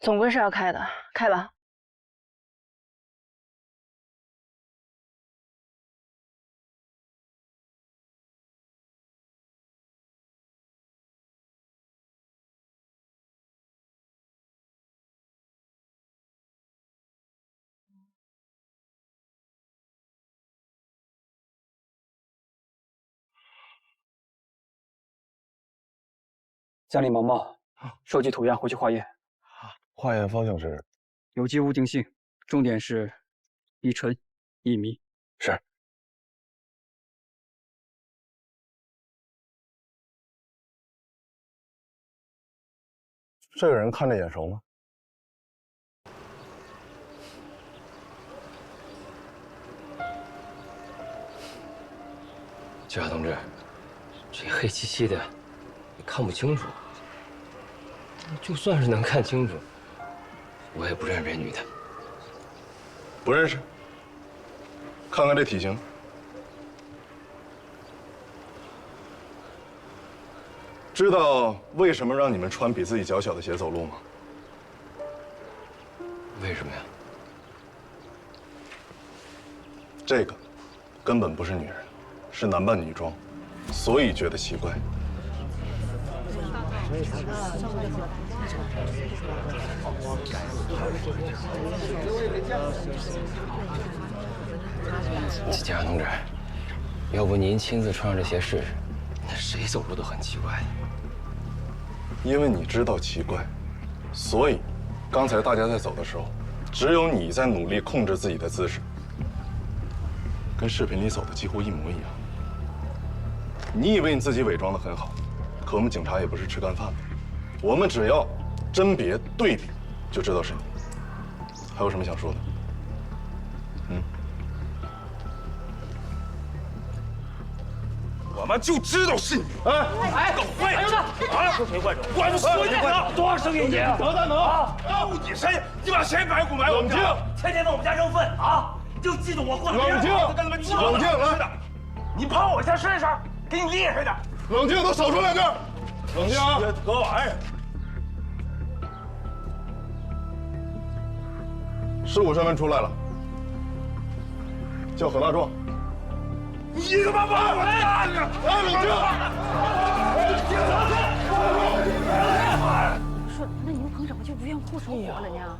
总归是要开的，开吧。家里忙吗？收集图样回去化验。化验方向是有机无定性，重点是乙醇、乙醚。是。这个人看着眼熟吗？警察同志，这黑漆漆的，也看不清楚。就算是能看清楚，我也不认识这女的。不认识。看看这体型，知道为什么让你们穿比自己脚小的鞋走路吗？为什么呀？这个根本不是女人，是男扮女装，所以觉得奇怪。警察同志，要不您亲自穿上这鞋试试？那谁走路都很奇怪的。因为你知道奇怪，所以刚才大家在走的时候，只有你在努力控制自己的姿势，跟视频里走的几乎一模一样。你以为你自己伪装得很好，可我们警察也不是吃干饭的，我们只要甄别对比，就知道是你。还有什么想说的？我们就知道是你！哎，狗坏了！啊，说谁坏手？我说你呢！多少声音你？能的能啊！都你谁？你把钱买不买我们家？天天往我们家扔粪啊！就记住我过来。冷静！跟他们冷静！来，你碰我一下试试，给你厉害点！冷静！都少说两句。冷静啊！这玩意儿。事故身份出来了，叫何大壮。你他妈把我干了！哎，冷静！说，那你们凭什么就不愿护生活了呢？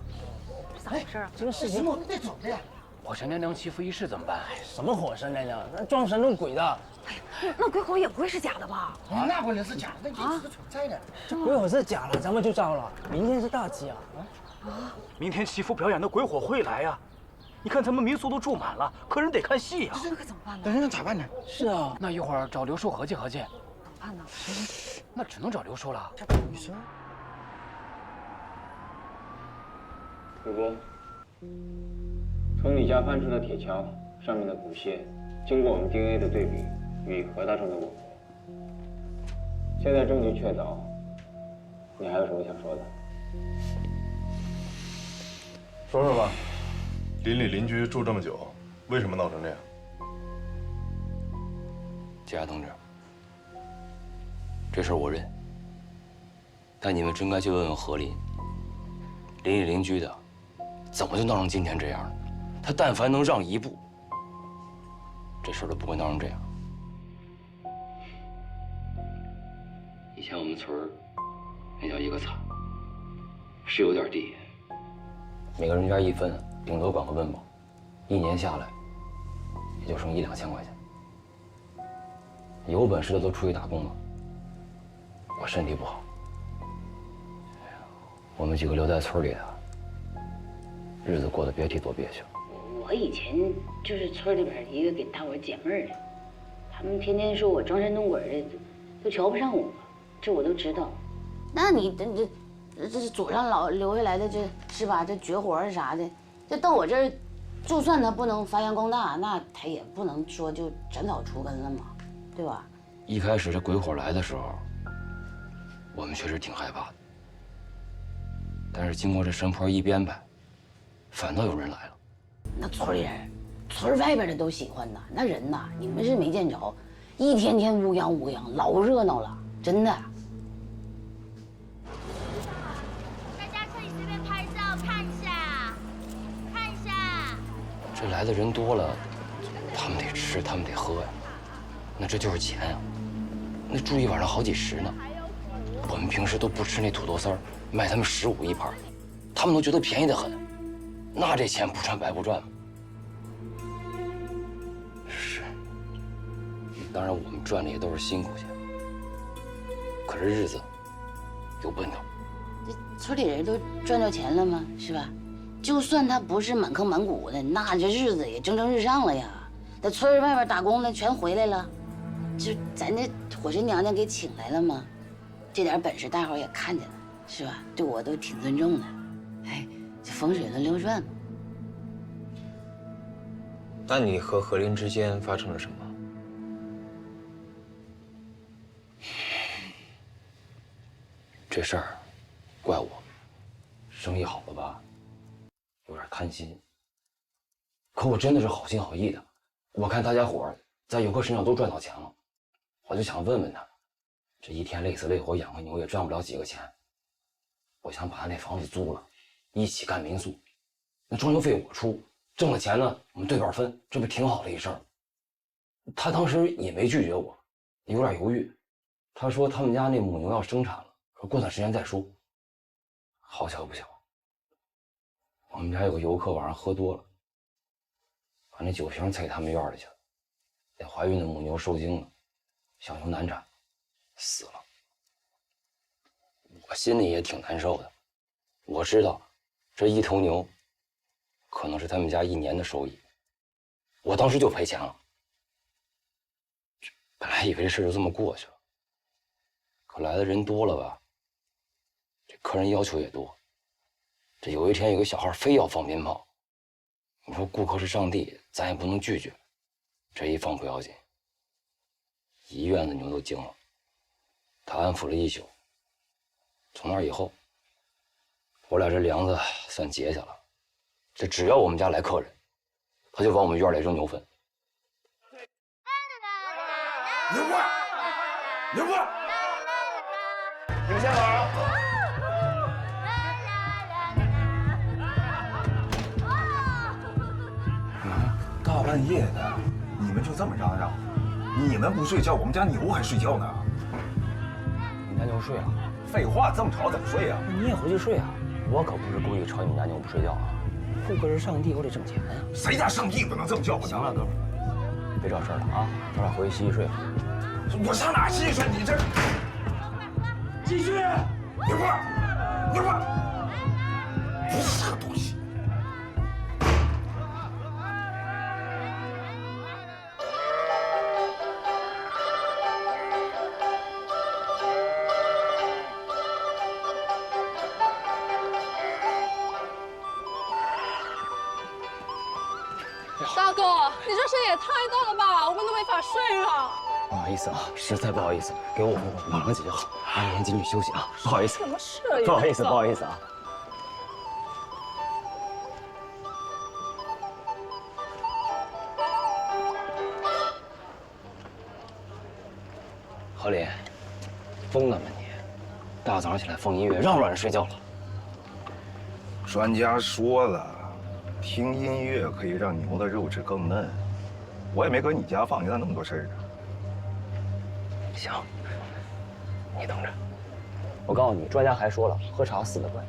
这咋回事啊？这个事情我们得走的。火神娘娘祈福仪式怎么办？什么火神娘娘？那撞神弄鬼的。那鬼火也不会是假的吧？那可能是假的，那是存在的。这鬼火是假了，咱们就糟了。明天是大吉啊！明天祈福表演的鬼火会来呀！你看咱们民宿都住满了，客人得看戏呀。这可怎么办呢？那咋办呢？是啊，那一会儿找刘叔合计合计。怎么办呢？那只能找刘叔了。女生。主播，从你家翻出的铁锹上面的骨屑，经过我们 DNA 的对比，与何大壮的吻合。现在证据确凿，你还有什么想说的？说说吧，邻里邻居住这么久，为什么闹成这样？警察同志，这事儿我认，但你们真该去问问何林，邻里邻居的，怎么就闹成今天这样了？他但凡能让一步，这事儿都不会闹成这样。以前我们村儿那叫一个惨，是有点地，每个人家一分，顶多管个温饱，一年下来也就剩1、2千块钱。有本事的都出去打工吧。我身体不好，我们几个留在村里的，日子过得别提多憋屈了。我以前就是村里边一个给大伙解闷的，他们天天说我装神弄鬼的，都瞧不上我，这我都知道。那你这是祖上老留下来的，这是吧？这绝活啥的，这到我这儿，就算他不能发扬光大，那他也不能说就斩草除根了嘛，对吧？一开始这鬼火来的时候，我们确实挺害怕的，但是经过这神婆一编排，反倒有人来了。那村里人，村外边的都喜欢呐，那人呐，你们是没见着，一天天乌泱乌泱，老热闹了，真的。大家可以随便拍这来的人多了，他们得吃，他们得喝呀，那这就是钱呀。那住一晚上好几十呢。我们平时都不吃那土豆丝儿，卖他们15一盘，他们都觉得便宜得很。那这钱不赚白不赚吗？是，当然我们赚的也都是辛苦钱，可是日子有奔头。这村里人都赚着钱了吗？是吧？就算他不是满坑满谷的，那这日子也蒸蒸日上了呀。在村外面打工的全回来了，就咱这火神娘娘给请来了吗？这点本事大伙也看见了，是吧？对我都挺尊重的。哎，这风水轮流转嘛。那你和何林之间发生了什么？这事儿怪我，生意好了吧，有点贪心。可我真的是好心好意的，我看大家伙儿在游客身上都赚到钱了，我就想问问他，这一天累死累活养个牛也赚不了几个钱，我想把他那房子租了，一起干民宿，那装修费我出，挣了钱呢我们对半分，这不挺好的一事儿？他当时也没拒绝我，有点犹豫，他说他们家那母牛要生产了。说过段时间再说。好巧不巧，我们家有个游客晚上喝多了，把那酒瓶踩他们院里去了，那怀孕的母牛受惊了，小牛难产，死了。我心里也挺难受的，我知道这一头牛可能是他们家1年的收益，我当时就赔钱了。本来以为这事就这么过去了，可来的人多了吧，这客人要求也多。这有一天有个小孩非要放鞭炮，你说顾客是上帝，咱也不能拒绝。这一放不要紧，一院子牛都惊了。他安抚了一宿，从那以后，我俩这梁子算结下了。这只要我们家来客人，他就往我们院里扔牛粪。牛哥，牛哥，你们先玩啊！大半夜的，你们就这么嚷嚷？你们不睡觉，我们家牛还睡觉呢。你们家牛睡了？废话，这么吵怎么睡啊？你也回去睡啊！我可不是故意吵你们家牛不睡觉啊！顾客是上帝，我得挣钱啊！谁家上帝不能这么叫唤？行了，哥们儿，别找事儿了啊！咱俩回去洗洗睡吧。我上哪洗洗睡？你这继续，牛哥，牛哥，不是个东西。大哥，你这声也太大了吧，我们都没法睡了。不好意思啊，实在不好意思，给我晚上几就好，明天进去休息啊。不好意思，什么事？不好意思，不好意思啊。何林，疯了吗你？大早上起来放音乐，让不让人睡觉了？专家说了，听音乐可以让牛的肉质更嫩。我也没搁你家放，你咋那么多事儿呢？行，你等着。我告诉你，专家还说了，喝茶死得快。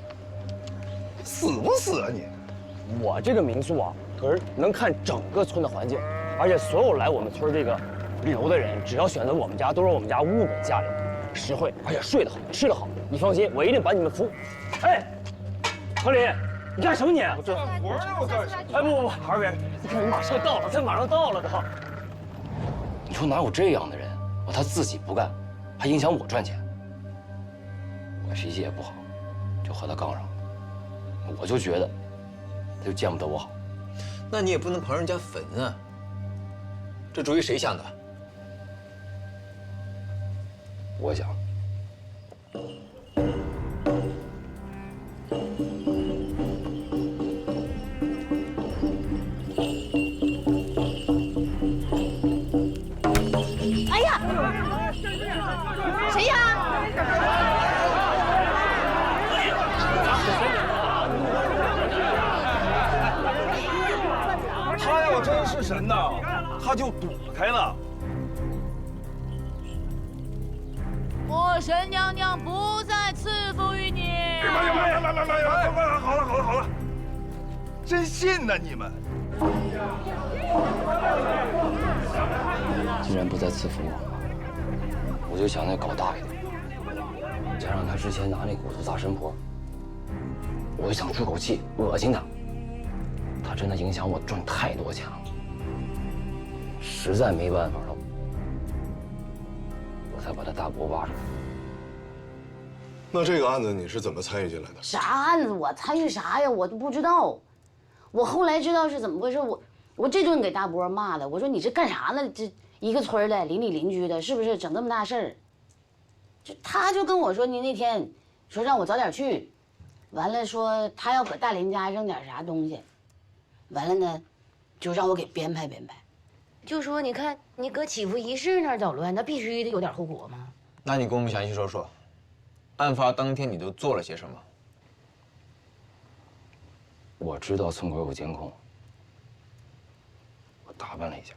死不死啊你？我这个民宿啊，可是能看整个村的环境，而且所有来我们村这个旅游的人，只要选择我们家，都是我们家物美价廉，实惠，而且睡得好，吃得好。你放心，我一定把你们服务。哎，何林，你干什么你？我这活呢，我干什么？哎不，二位，你看你马上到了，咱马上到了都。你说哪有这样的人？他自己不干，还影响我赚钱。我脾气也不好，就和他杠上了。我就觉得，他就见不得我好。那你也不能刨人家坟啊！这主意谁想的？我想。哎呀，谁呀？好他就躲开了。我神娘娘不再赐福于你。妈呀！好了，真信呐你们！既然不再赐福我就想再搞大一点，加上他之前拿那骨头砸神婆，我就想出口气恶心他。他真的影响我赚太多钱了，实在没办法了，我才把他大伯挖出来。那这个案子你是怎么参与进来的？啥案子？我参与啥呀？我都不知道。我后来知道是怎么回事，我这顿给大波骂的。我说你这干啥呢？这一个村的邻里邻居的，是不是整这么大事儿？他就跟我说，你那天说让我早点去，完了说他要搁大林家扔点啥东西，完了呢，就让我给编排编排，就说你看你搁祈福仪式那儿捣乱，那必须得有点后果嘛。那你给我们详细说说，案发当天你都做了些什么？我知道村口有监控，我打扮了一下。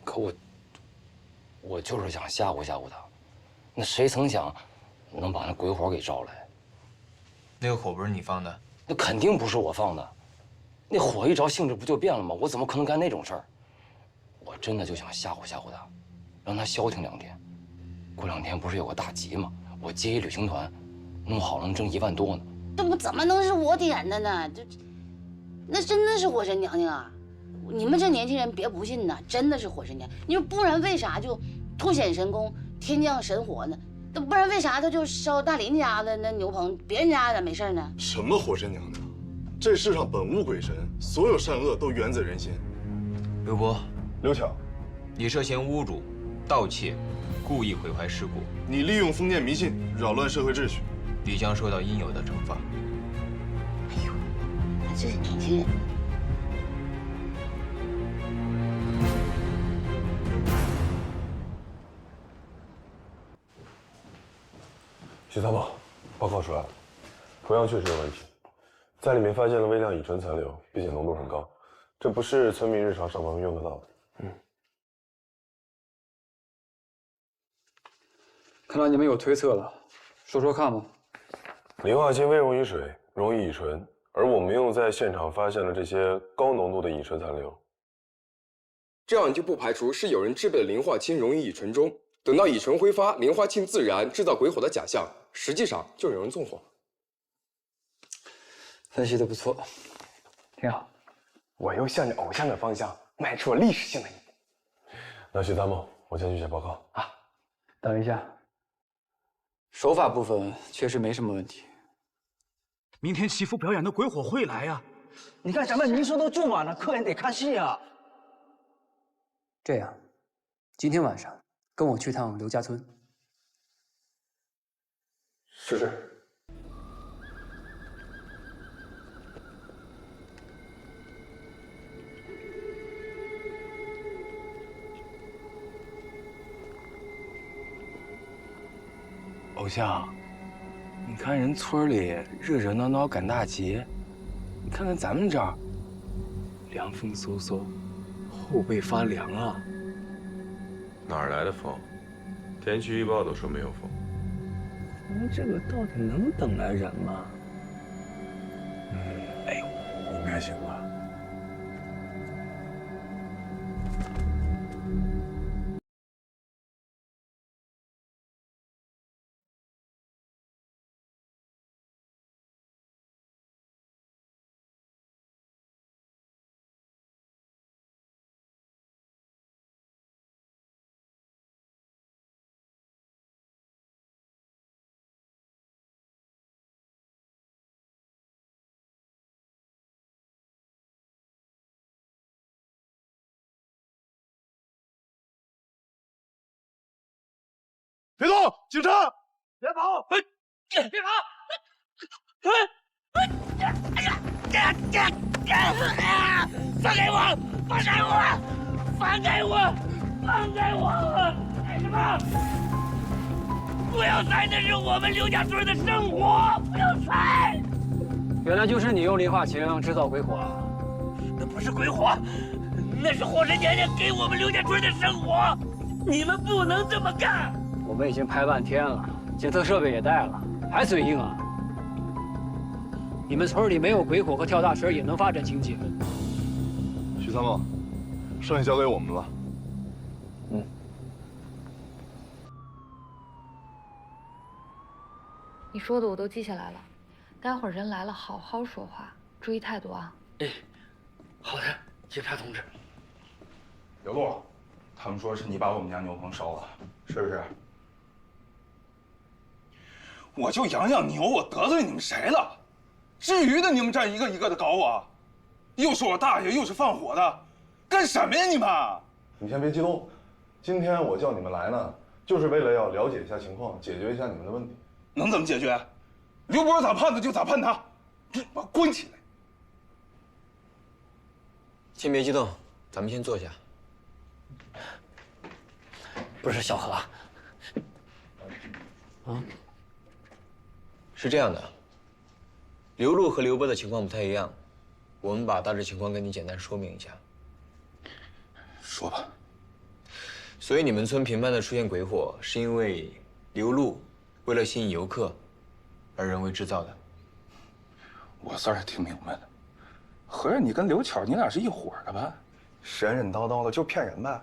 可我就是想吓唬吓唬他，那谁曾想能把那鬼火给招来？那个火不是你放的？那肯定不是我放的，那火一着性质不就变了吗？我怎么可能干那种事儿？我真的就想吓唬吓唬他，让他消停2天。过2天不是有个大集吗？我接一旅行团，弄好了能挣1万多呢。这不怎么能是我点的呢？那真的是火神娘娘啊！你们这年轻人别不信呐，真的是火神娘。你说不然为啥就凸显神功、天降神火呢？那不然为啥他就烧大林家的那牛棚，别人家咋没事呢？什么火神娘娘？这世上本无鬼神，所有善恶都源自人心。刘波，刘巧，你涉嫌侮辱、盗窃、故意毁坏事故，你利用封建迷信扰乱社会秩序，你将受到应有的惩罚。哎呦，这是年轻人。许参谋，报告出来了，图样确实有问题，在里面发现了微量乙醇残留，并且浓度很高，这不是村民日常上班用得到的。看来你们有推测了，说说看吧。磷化氢微溶于水，溶于乙醇，而我们又在现场发现了这些高浓度的乙醇残留，这样就不排除是有人制备了磷化氢溶于乙醇中，等到乙醇挥发，磷化氢自燃，制造鬼火的假象。实际上就是有人纵火。分析的不错，挺好。我又向着偶像的方向迈出了历史性的一步。那许参谋，我先去写报告啊。等一下，手法部分确实没什么问题。明天祈福表演的鬼火会来呀！你看咱们名声都做满了，客人得看戏啊。这样，今天晚上跟我去趟刘家村。是。偶像，你看人村里热热闹闹赶大集，你看看咱们这儿，凉风嗖嗖，后背发凉啊。哪儿来的风？天气预报都说没有风。你这个到底能等来人吗？哎，应该行吧。别动！警察！别跑！别跑！放开我！放开我！放开我！放开我！干什么？不要猜，那是我们刘家村的生活！不要猜！原来就是你用磷化氢制造鬼火。那不是鬼火，那是火神娘娘给我们刘家村的生活！你们不能这么干！我们已经拍半天了，检测设备也带了，还嘴硬啊！你们村里没有鬼火和跳大神也能发展经济。许参谋，剩下交给我们了。你说的我都记下来了，待会儿人来了好好说话，注意态度啊。哎，好的，警察同志。刘璐，他们说是你把我们家牛棚烧了，是不是？我就养养牛，我得罪你们谁了？至于的，你们这一个一个的搞我，又是我大爷，又是放火的，干什么呀你们？你先别激动，今天我叫你们来呢，就是为了要了解一下情况，解决一下你们的问题。能怎么解决？刘波咋判的就咋判他，给我关起来！先别激动，咱们先坐下。不是小何，是这样的，刘璐和刘波的情况不太一样，我们把大致情况跟你简单说明一下。说吧。所以你们村频繁的出现鬼火，是因为刘璐为了吸引游客而人为制造的。我算是听明白了，合着你跟刘巧你俩是一伙的呗？神神叨叨的就骗人呗？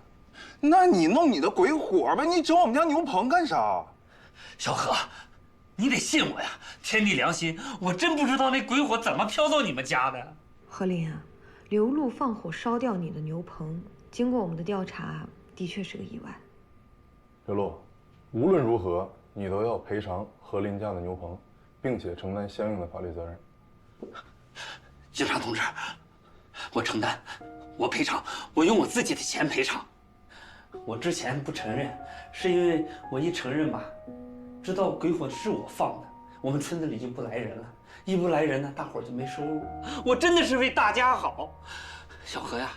那你弄你的鬼火呗，你整我们家牛棚干啥？小何，你得信我呀！天地良心，我真不知道那鬼火怎么飘到你们家的。何林啊，刘璐放火烧掉你的牛棚，经过我们的调查，的确是个意外。刘璐，无论如何，你都要赔偿何林家的牛棚，并且承担相应的法律责任。警察同志，我承担，我赔偿，我用我自己的钱赔偿。我之前不承认，是因为我一承认吧，知道鬼火是我放的，我们村子里就不来人了，一不来人呢，大伙儿就没收入。我真的是为大家好，小何呀，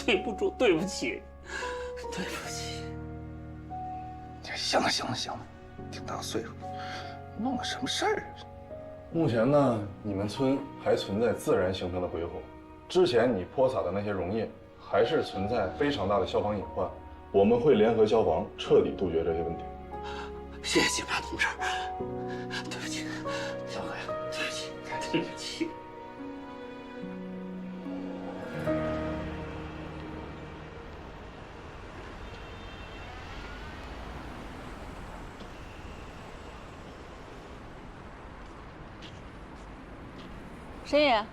对不住，对不起，对不起。行了行了行了，挺大岁数，弄个什么事儿？目前呢，你们村还存在自然形成的鬼火，之前你泼洒的那些溶液，还是存在非常大的消防隐患。我们会联合消防彻底杜绝这些问题。谢谢警察同志，对不起，小何呀，对不起，对不起。申野，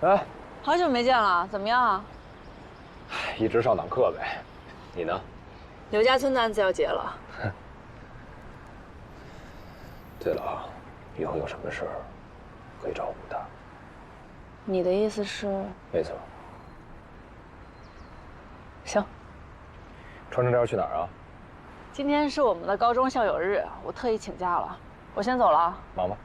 哎，好久没见了，怎么样啊？一直上党课呗。你呢？刘家村的案子要结了。对了，以后有什么事儿可以找我们的。你的意思是？没错。行。穿成这样去哪儿啊？今天是我们的高中校友日，我特意请假了。我先走了啊。忙吧。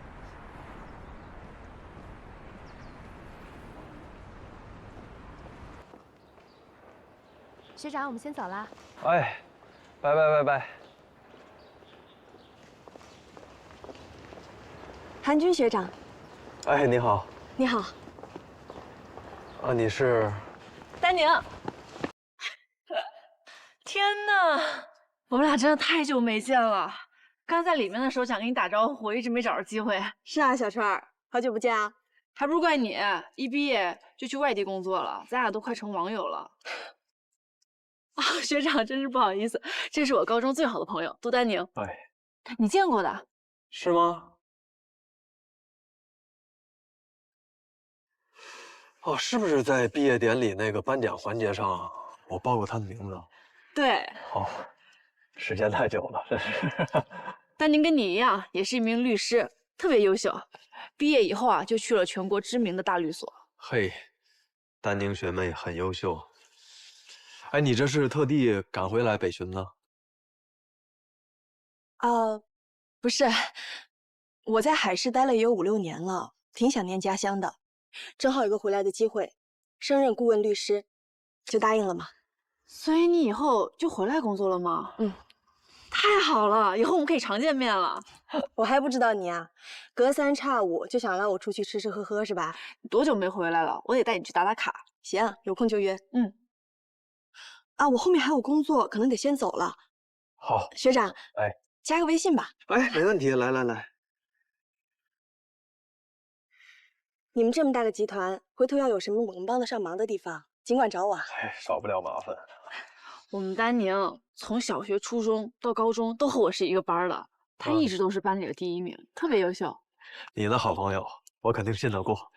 学长，我们先走了。哎，拜。韩军学长。哎，你好。你好。啊，你是？丹宁。天哪，我们俩真的太久没见了。刚在里面的时候想跟你打招呼，我一直没找着机会。是啊，小川儿，好久不见啊！还不是怪你，一毕业就去外地工作了，咱俩都快成网友了。啊，学长，真是不好意思，这是我高中最好的朋友杜丹宁。哎，你见过的？是吗？哦，是不是在毕业典礼那个颁奖环节上，我报过他的名字？对。哦，时间太久了，真是。丹宁跟你一样，也是一名律师，特别优秀。毕业以后啊，就去了全国知名的大律所。嘿，丹宁学妹很优秀。哎，你这是特地赶回来北巡呢？不是，我在海市待了也有5、6年了，挺想念家乡的。正好有个回来的机会，升任顾问律师，就答应了嘛。所以你以后就回来工作了吗？嗯，太好了，以后我们可以常见面了。我还不知道你啊，隔3差5就想拉我出去吃吃喝喝是吧？多久没回来了？我得带你去打打卡。行，有空就约。嗯。啊，我后面还有工作，可能得先走了。好，学长，哎，加个微信吧。哎，没问题，来来来。你们这么大个集团，回头要有什么我能帮得上忙的地方，尽管找我。哎，少不了麻烦。我们丹宁从小学、初中到高中都和我是一个班的，他一直都是班里的第1名，特别优秀。你的好朋友，我肯定信得过。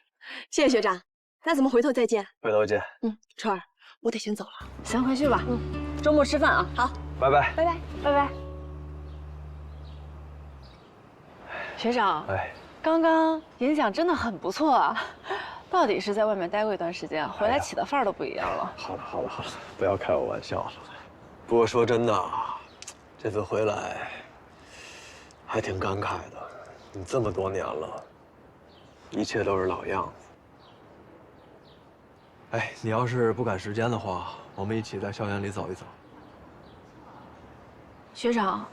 谢谢学长，那咱们回头再见。回头见。川儿，我得先走了。先回去吧。周末吃饭啊。好，拜拜。拜拜，拜拜。学长，哎，刚刚演讲真的很不错啊，到底是在外面待过一段时间，回来起的范儿都不一样了。好了好了好了，不要开我玩笑了。不过说真的啊，这次回来还挺感慨的。你这么多年了，一切都是老样子。哎，你要是不赶时间的话，我们一起在校园里走一走。学长，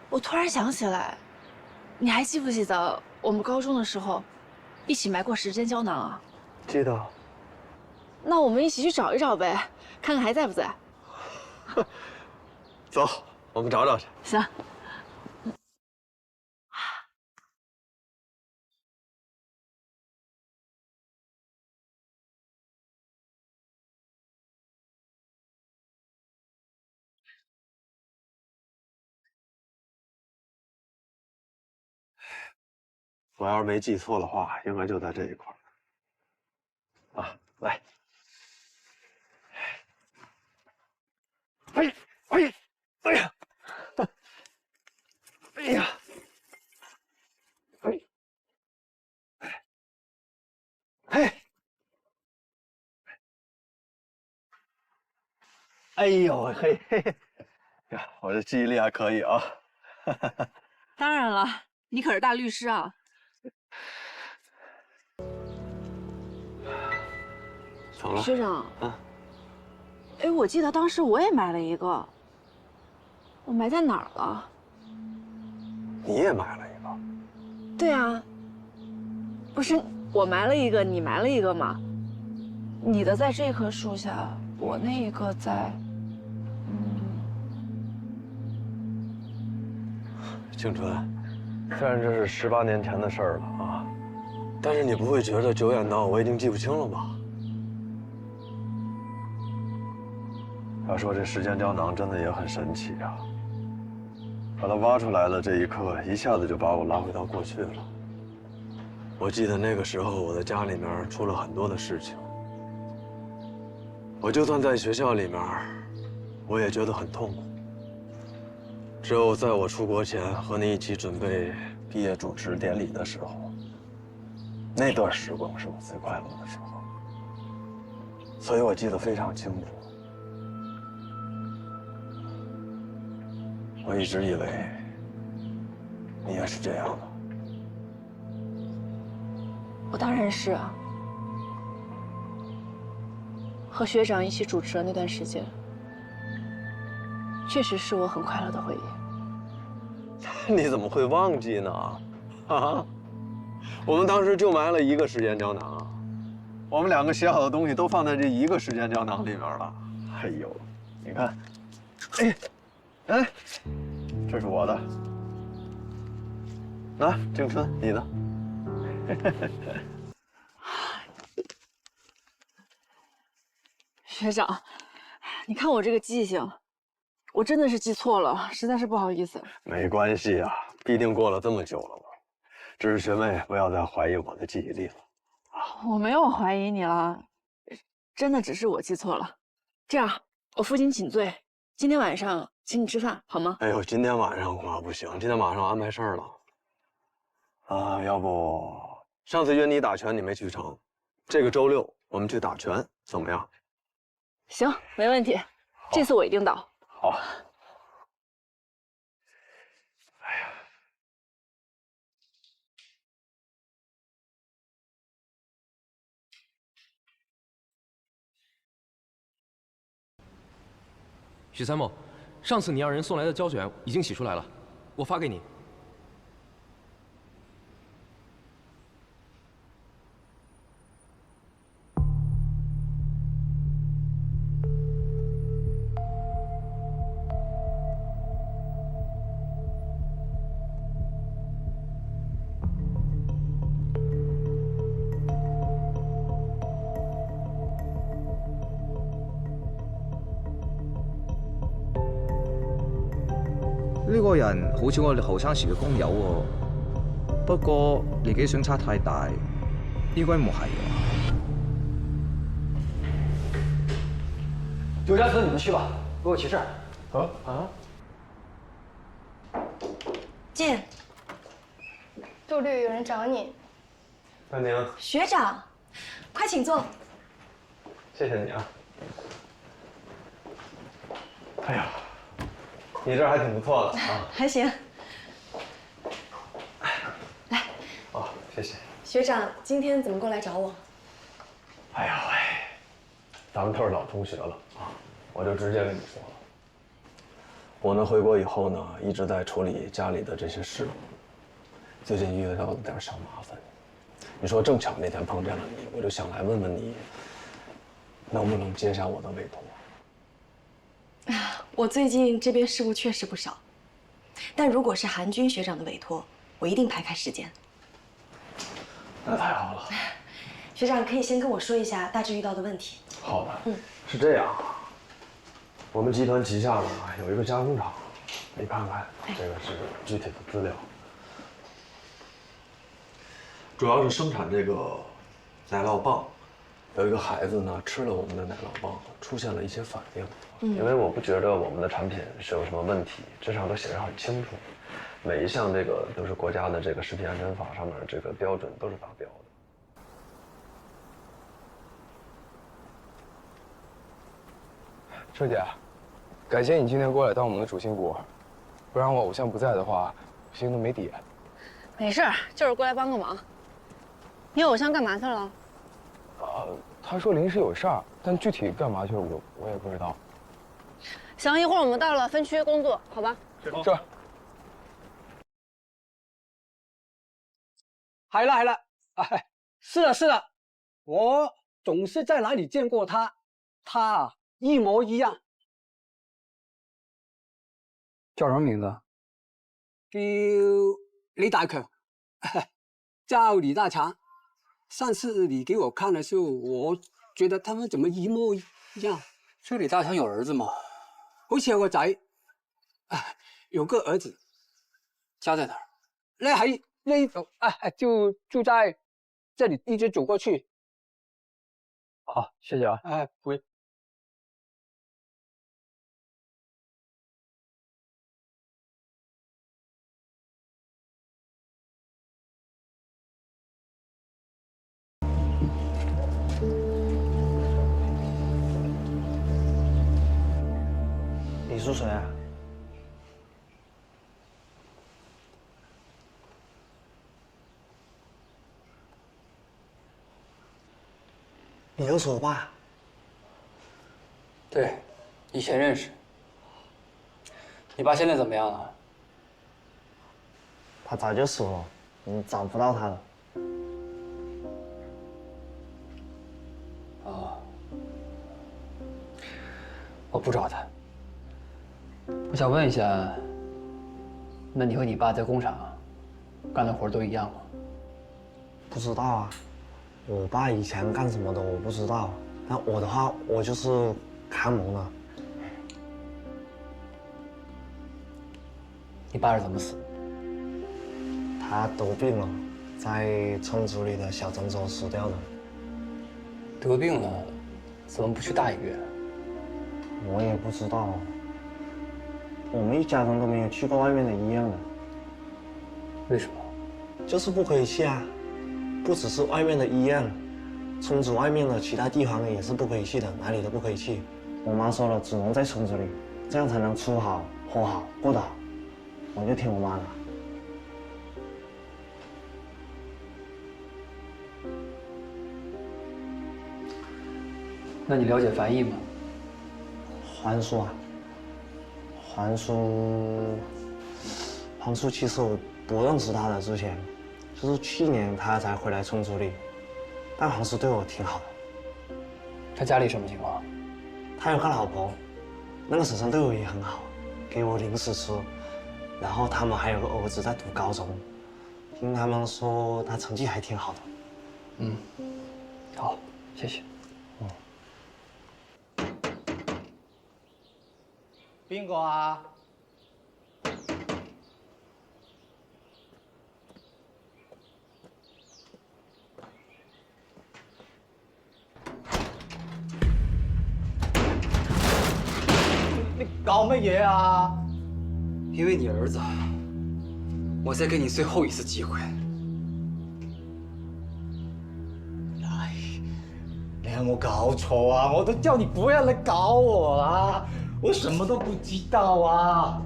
我突然想起来，你还记不记得我们高中的时候，一起埋过时间胶囊啊？记得。那我们一起去找一找呗，看看还在不在。走，我们找找去。行。我要是没记错的话，应该就在这一块儿。啊，来。哎呀，哎呀，哎呀，哎呀，哎，哎，哎呦嘿嘿呀，我这记忆力还可以啊。当然了，你可是大律师啊。怎么了，学长？啊，哎，我记得当时我也埋了一个，我埋在哪儿了？你也埋了一个？对啊，不是我埋了一个，你埋了一个吗？你的在这棵树下，我那一个在……青春，虽然这是18年前的事儿了啊，但是你不会觉得久远到我已经记不清了吧？要说这时间胶囊真的也很神奇啊，把它挖出来的这一刻，一下子就把我拉回到过去了。我记得那个时候我在家里面出了很多的事情，我就算在学校里面，我也觉得很痛苦。只有在我出国前和你一起准备毕业主持典礼的时候，那段时光是我最快乐的时候，所以我记得非常清楚。我一直以为你也是这样的。我当然是啊，和学长一起主持的那段时间，确实是我很快乐的回忆。你怎么会忘记呢？啊，我们当时就埋了一个时间胶囊，我们2个写好的东西都放在这一个时间胶囊里面了。哎呦，你看，哎，哎，这是我的。那景春，你的。学长，你看我这个记性，我真的是记错了，实在是不好意思。没关系啊，毕竟过了这么久了嘛。只是学妹不要再怀疑我的记忆力了。我没有怀疑你了，真的只是我记错了。这样，我负荆请罪，今天晚上请你吃饭好吗？哎呦，今天晚上恐怕不行，今天马上安排事儿了。啊，要不上次约你打拳你没去成，这个周六我们去打拳怎么样？行，没问题，这次我一定到。好。许参谋，上次你让人送来的胶卷已经洗出来了，我发给你。呢個人好似我哋後生時嘅工友喎，不過年紀相差太大，應該唔係喎。酒家村你們去吧，給我起事。进。杜律，有人找你。丹宁，学长，快请坐。谢谢你啊。哎呀。你这还挺不错的啊，还行。来，哦，谢谢。学长今天怎么过来找我？哎呀喂，咱们都是老同学了啊，我就直接跟你说了。我呢回国以后呢，一直在处理家里的这些事务，最近遇到了点小麻烦。你说正巧那天碰见了你，我就想来问问你，能不能接下我的委托？我最近这边事务确实不少，但如果是韩军学长的委托，我一定排开时间。那太好了。学长可以先跟我说一下大致遇到的问题。好的，是这样，我们集团旗下呢有一个加工厂，你看看，这个是具体的资料，主要是生产这个奶酪棒。有一个孩子呢吃了我们的奶酪棒，出现了一些反应。因为我不觉得我们的产品是有什么问题，这上都写得很清楚，每一项这个都是国家的这个食品安全法上面这个标准都是达标的。车姐，感谢你今天过来当我们的主心骨，不然我偶像不在的话，我心都没底。没事，就是过来帮个忙。你偶像干嘛去了？他说临时有事儿，但具体干嘛去了我也不知道。行，一会儿我们到了分区工作，好吧？是。海了，哎，是的，我总是在哪里见过他，他啊一模一样。叫什么名字？叫李大强，叫李大强。上次你给我看的时候，我觉得他们怎么一模一样？这李大强有儿子吗？好似有個仔，有個兒子。家在哪儿？咧喺呢度，就住在這裡，一直走過去。好，謝謝啊。不會。你是谁啊？你认识我爸？对，以前认识。你爸现在怎么样了？他早就死了，你找不到他了。我不找他。我想问一下，那你和你爸在工厂干的活都一样吗？不知道啊，我爸以前干什么的我不知道，但我的话，我就是看门的。你爸是怎么死的？他得病了，在村子里的小诊所死掉的。得病了，怎么不去大医院？我也不知道，我们一家人都没有去过外面的医院的。为什么？就是不可以去啊！不只是外面的医院，村子外面的其他地方也是不可以去的，哪里都不可以去。我妈说了，只能在村子里，这样才能吃好、喝好、过得好。我就听我妈的。那你了解樊毅吗？樊叔啊，樊叔其实我不认识他的，之前就是去年他才回来村子里，但樊叔对我挺好的。他家里什么情况？他有个老婆，那个婶婶对我也很好，给我零食吃，然后他们还有个儿子在读高中，听他们说他成绩还挺好的。嗯，好，谢谢。宾果啊！你搞乜嘢啊？因为你儿子，我再给你最后一次机会。你有冇搞錯啊？我都叫你不要來搞我啦！我什麼都不知道啊！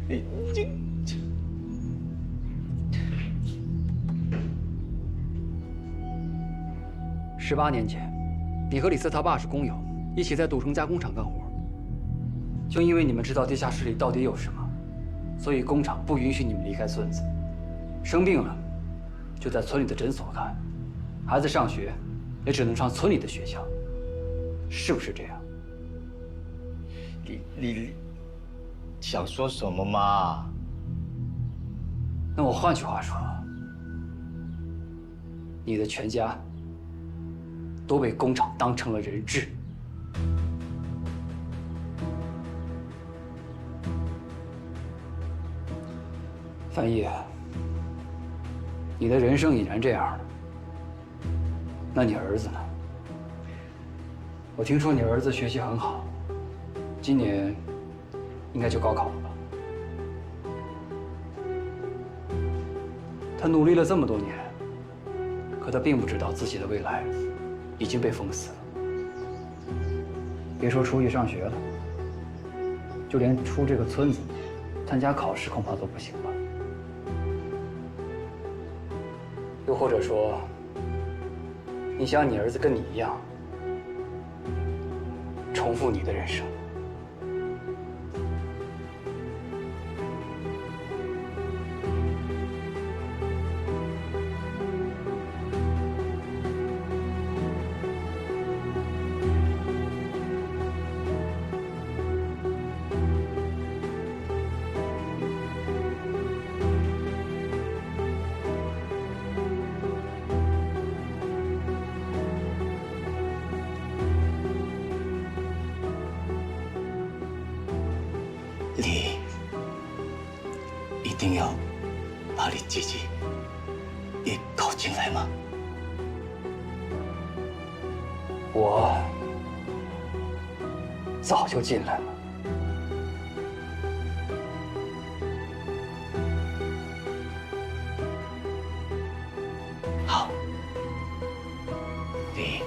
你这18年前，你和李四他爸是工友，一起在赌城加工厂干活。就因为你们知道地下室里到底有什么，所以工厂不允许你们离开村子。生病了，就在村里的诊所看；孩子上学，也只能上村里的学校，是不是这样？你想说什么嘛？那我换句话说，你的全家都被工厂当成了人质。范毅，你的人生已然这样了，那你儿子呢？我听说你儿子学习很好，今年应该就高考了吧？他努力了这么多年，可他并不知道自己的未来已经被封死了。别说出去上学了，就连出这个村子参加考试恐怕都不行吧？又或者说，你想你儿子跟你一样，重复你的人生？你一定要把你自己也搞进来吗？我早就进来了。好，你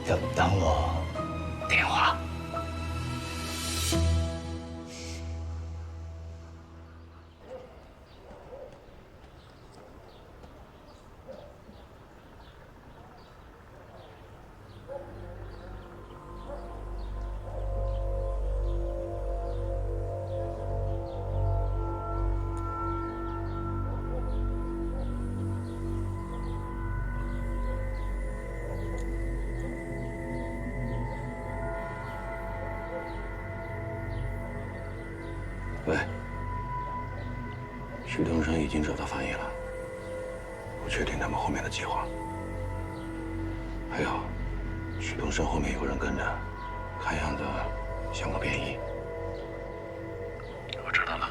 就等我电话。对，徐东升已经找到翻译了，不确定他们后面的计划。还有，徐东升后面有人跟着，看样子像个便衣。我知道了。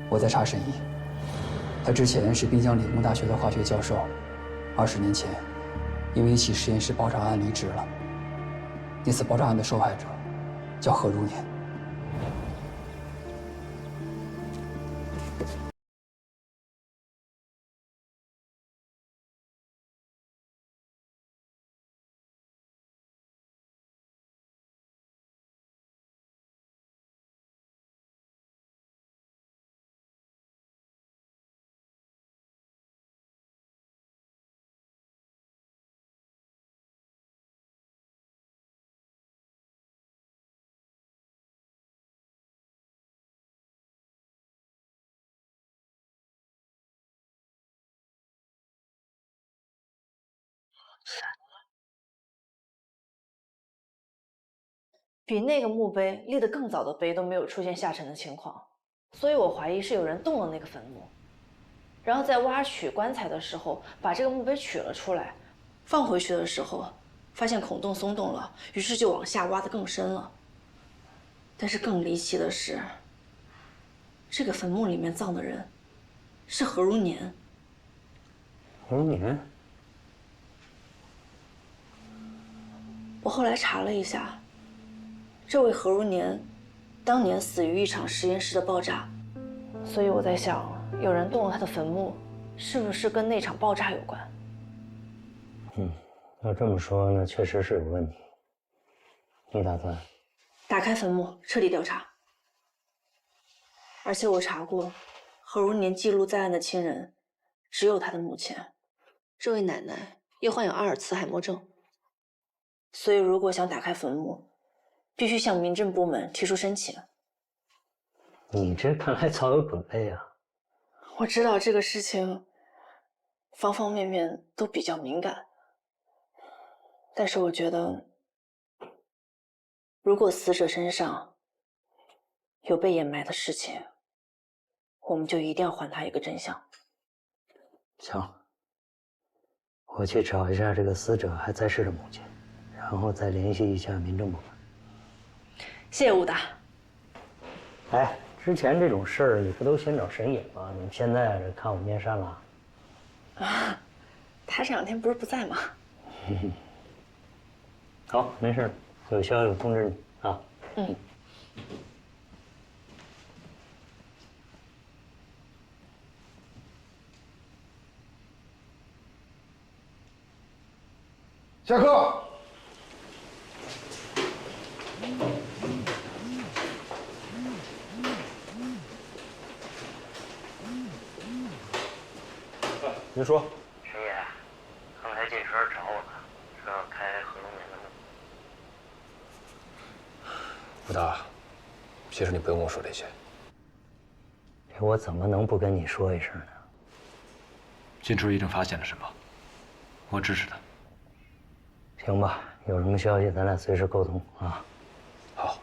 我在查沈毅，他之前是滨江理工大学的化学教授，20年前因为一起实验室爆炸案离职了。那次爆炸案的受害者叫何如年。比那个墓碑立得更早的碑都没有出现下沉的情况，所以我怀疑是有人动了那个坟墓，然后在挖取棺材的时候把这个墓碑取了出来，放回去的时候发现孔洞松动了，于是就往下挖得更深了。但是更离奇的是，这个坟墓里面葬的人是何如年。何如年？我后来查了一下。这位何如年，当年死于一场实验室的爆炸，所以我在想，有人动了他的坟墓，是不是跟那场爆炸有关？要这么说，那确实是有问题。你打算？打开坟墓，彻底调查。而且我查过，何如年记录在案的亲人，只有他的母亲。这位奶奶又患有阿尔茨海默症，所以如果想打开坟墓，必须向民政部门提出申请。你这看来早有准备啊！我知道这个事情方方面面都比较敏感，但是我觉得，如果死者身上有被掩埋的事情，我们就一定要还他一个真相。行，我去找一下这个死者还在世的母亲，然后再联系一下民政部门。谢谢武大。哎，之前这种事儿你不都先找沈野吗？你们现在这看我面善了？啊，他这2天不是不在吗？好，没事，有消息我通知你啊。下课。您说，沈野，刚才进车找我了，说要开何龙年的墓。武大，其实你不用跟我说这些。我怎么能不跟你说一声呢？金池一定发现了什么，我支持他。行吧，有什么消息咱俩随时沟通啊。好。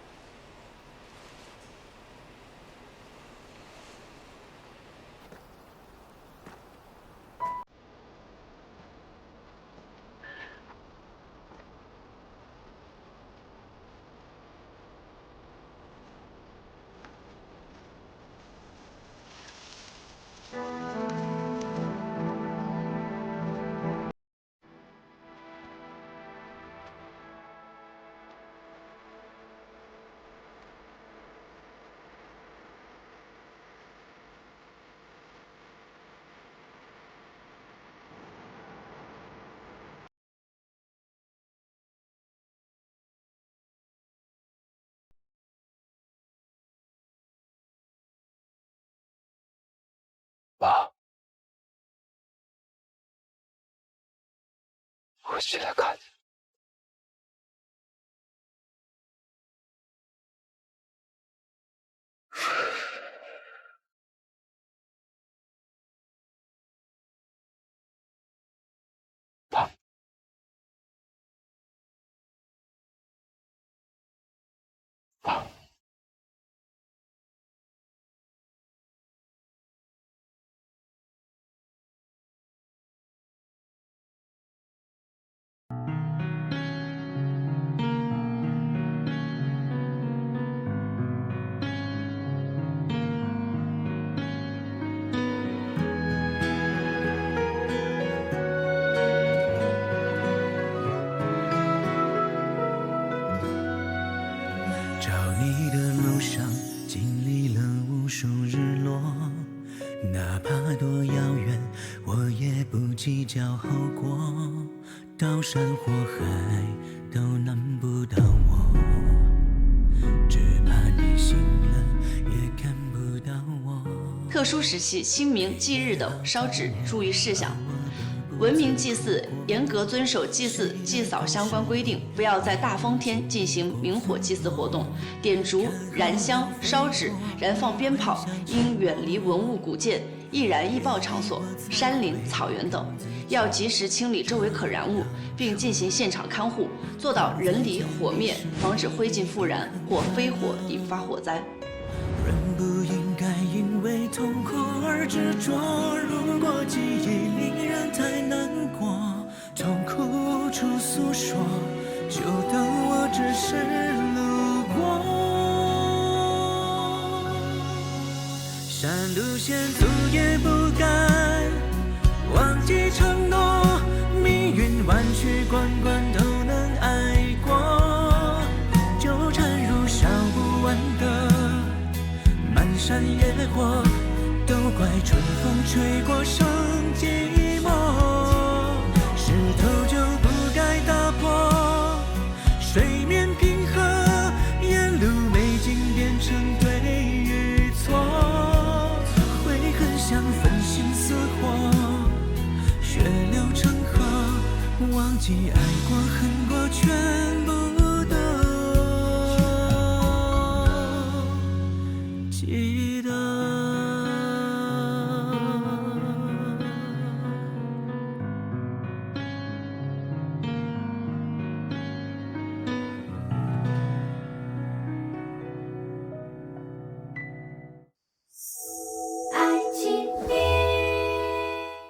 起来看。找你的路上经历了无数日落，哪怕多遥远，我也不计较后果。刀山火海都难不倒我，只怕你醒了也看不到我。特殊时期清明祭日等烧纸注意事项：文明祭祀，严格遵守祭祀祭扫相关规定，不要在大风天进行明火祭祀活动。点烛、燃香、烧纸、燃放鞭炮应远离文物古建、易燃易爆场所、山林、草原等。要及时清理周围可燃物，并进行现场看护，做到人离火灭，防止灰烬复燃或飞火引发火灾。人不应该因为痛苦而执着，如果记忆令人太难过，痛苦无处诉说，就当我只是路过。山路险阻也不敢忘记承诺，命运弯曲关关都能爱过，纠缠如烧不完的漫山野火，都怪春风吹过生寂寞。石头就不该打破，水面平和，沿路美景变成对与错，悔恨像焚心似火，血流成河，忘记爱过恨过全部